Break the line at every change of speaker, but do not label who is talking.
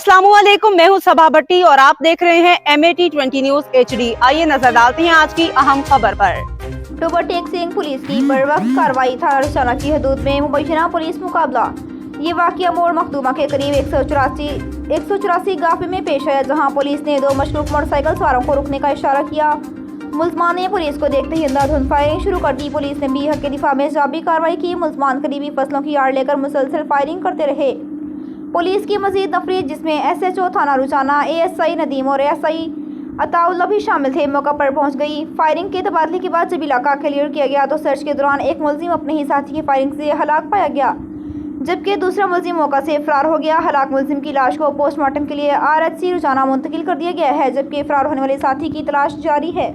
अस्सलामुअलैकुम, मैं हूं सबा भट्टी और आप देख रहे हैं MAT 20 न्यूज HD। आइए नजर डालते हैं आज की अहम खबर पर।
अक्टूबर टेक सिंह पुलिस की बरवक्त कार्रवाई, थाना रसाना की हदूद में मुबैना पुलिस मुकाबला। ये वाकया मोड़ मखदूमा के करीब 184 गाफे में पेश आया, जहां पुलिस ने दो मशरूफ मोटरसाइकिल सवारों को रुकने का इशारा किया। मुल्जमान ने पुलिस को देखते ही अंधाधुंध फायरिंग शुरू कर दी। पुलिस ने भी हक के दिफा में जाबी कार्रवाई की। मुल्जमान करीबी फसलों की आड़ लेकर मुसलसल फायरिंग करते रहे। पुलिस की मजीद तफरीद, जिसमें SHO थाना रुचाना, ASI नदीम और ASI अताउल्ला भी शामिल थे, मौका पर पहुंच गई। फायरिंग के तबादले के बाद जब इलाका क्लियर किया गया तो सर्च के दौरान एक मुलजिम अपने ही साथी की फायरिंग से हलाक पाया गया, जबकि दूसरा मुलजिम मौका से फरार हो गया। हलाक मुलजिम की लाश को पोस्टमार्टम के लिए RHC रुचाना मुंतकिल कर दिया गया है, जबकि फरार होने वाले साथी की तलाश जारी है।